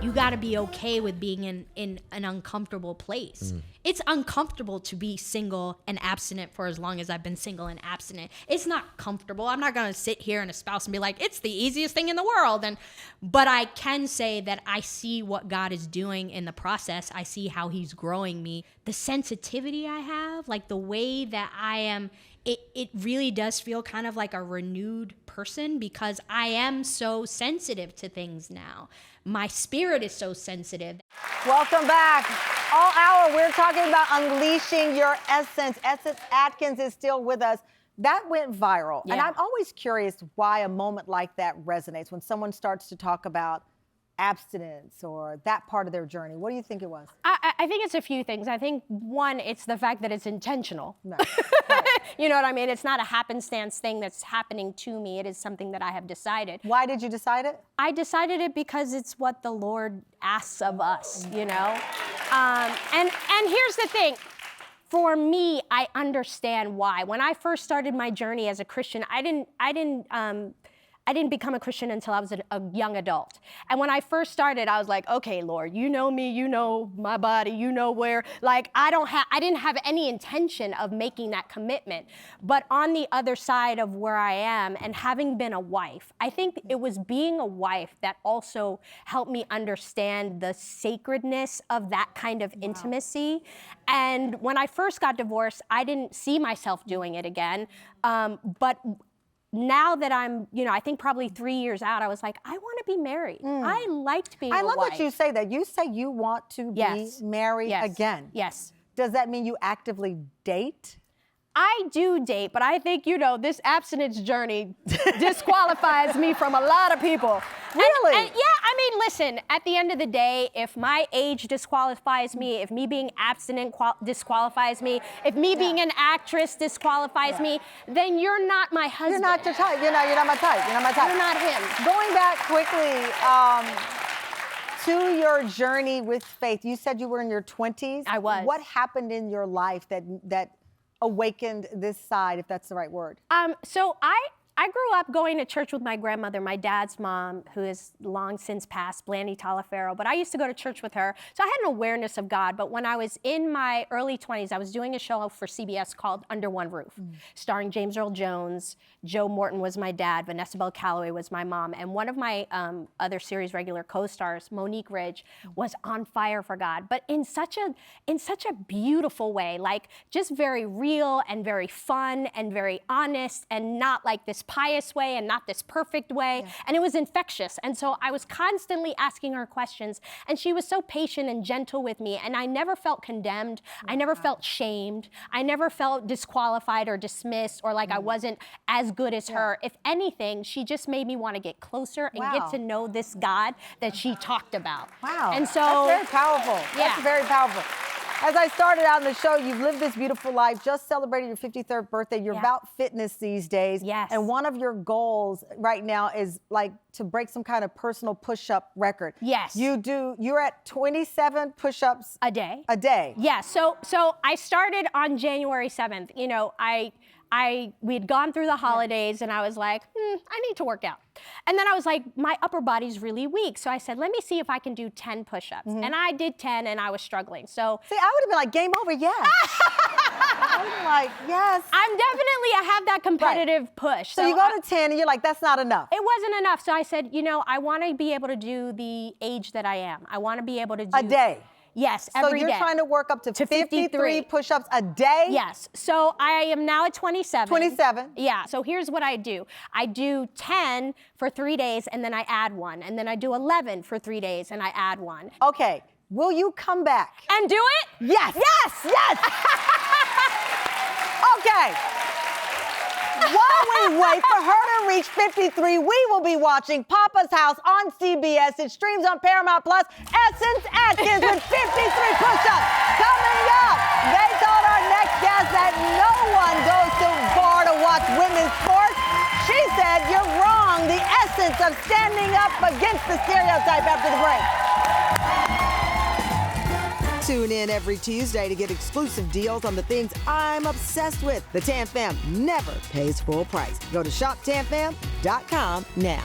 you got to be okay with being in an uncomfortable place. It's uncomfortable to be single and abstinent for as long as I've been single and abstinent. It's not comfortable. I'm not going to sit here and espouse and be like, it's the easiest thing in the world. But I can say that I see what God is doing in the process. I see how he's growing me. The sensitivity I have, like the way that I am, it really does feel kind of like a renewed person because I am so sensitive to things now. My spirit is so sensitive. Welcome back. All hour, we're talking about unleashing your essence. Atkins is still with us. That went viral. Yeah. And I'm always curious why a moment like that resonates when someone starts to talk about abstinence or that part of their journey. What do you think it was? I think it's a few things. I think one, it's the fact that it's intentional. No. You know what I mean? It's not a happenstance thing that's happening to me. It is something that I have decided. Why did you decide it? I decided it because it's what the Lord asks of us, you know? And here's the thing. For me, I understand why. When I first started my journey as a Christian, I didn't become a Christian until I was a young adult. And when I first started, I was like, okay, Lord, you know me, you know my body, you know where, like, I didn't have any intention of making that commitment. But on the other side of where I am and having been a wife, I think it was being a wife that also helped me understand the sacredness of that kind of intimacy. And when I first got divorced, I didn't see myself doing it again. But now that I'm, I think probably 3 years out, I was like, I want to be married. I liked being a wife. I love that you say that. You say you want to be married again. Yes. Does that mean you actively date? I do date, but I think, this abstinence journey disqualifies me from a lot of people. Really? And listen, at the end of the day, if my age disqualifies me, if me being abstinent disqualifies me, if me being an actress disqualifies me, then you're not my husband. You're not your type. You're not my type. You're not my type. You're not him. Going back quickly to your journey with faith, you said you were in your 20s. I was. What happened in your life that awakened this side, if that's the right word? So I grew up going to church with my grandmother, my dad's mom, who has long since passed, Blandy Talaferro, but I used to go to church with her. So I had an awareness of God, but when I was in my early 20s, I was doing a show for CBS called Under One Roof, starring James Earl Jones. Joe Morton was my dad, Vanessa Bell Calloway was my mom, and one of my other series regular co-stars, Monique Ridge, was on fire for God, but in such a beautiful way, like just very real and very fun and very honest and not like this pious way and not this perfect way. Yeah. And it was infectious. And so I was constantly asking her questions, and she was so patient and gentle with me. And I never felt condemned. I never felt shamed. I never felt disqualified or dismissed or like I wasn't as good as her. If anything, she just made me want to get closer and get to know this God that she talked about. Wow. And so that's very powerful. That's very powerful. As I started out in the show, you've lived this beautiful life, just celebrated your 53rd birthday. You're about fitness these days. Yes. And one of your goals right now is like to break some kind of personal push-up record. Yes. You're at 27 push-ups a day. Yeah, so I started on January 7th. We had gone through the holidays and I was like, I need to work out. And then I was like, my upper body's really weak. So I said, let me see if I can do 10 push-ups. And I did 10 and I was struggling. So see, I would have been like, game over, yes. I would have been like, yes. I have that competitive push. So you go to 10 and you're like, that's not enough. It wasn't enough. So I said, I want to be able to do the age that I am. I want to be able to do a day. Yes, every day. So you're trying to work up to 53 push-ups a day? Yes. So I am now at 27. 27. Yeah. So here's what I do. I do 10 for 3 days, and then I add one. And then I do 11 for 3 days, and I add one. Okay. Will you come back? And do it? Yes. Yes. Yes. Okay. While we wait for her to reach 53, we will be watching Papa's House on CBS. It streams on Paramount Plus. Essence Atkins with 53 push-ups. Coming up, they told our next guest that no one goes to bar to watch women's sports. She said, you're wrong. The essence of standing up against the stereotype after the break. Tune in every Tuesday to get exclusive deals on the things I'm obsessed with. The Tam Fam never pays full price. Go to shoptamfam.com now.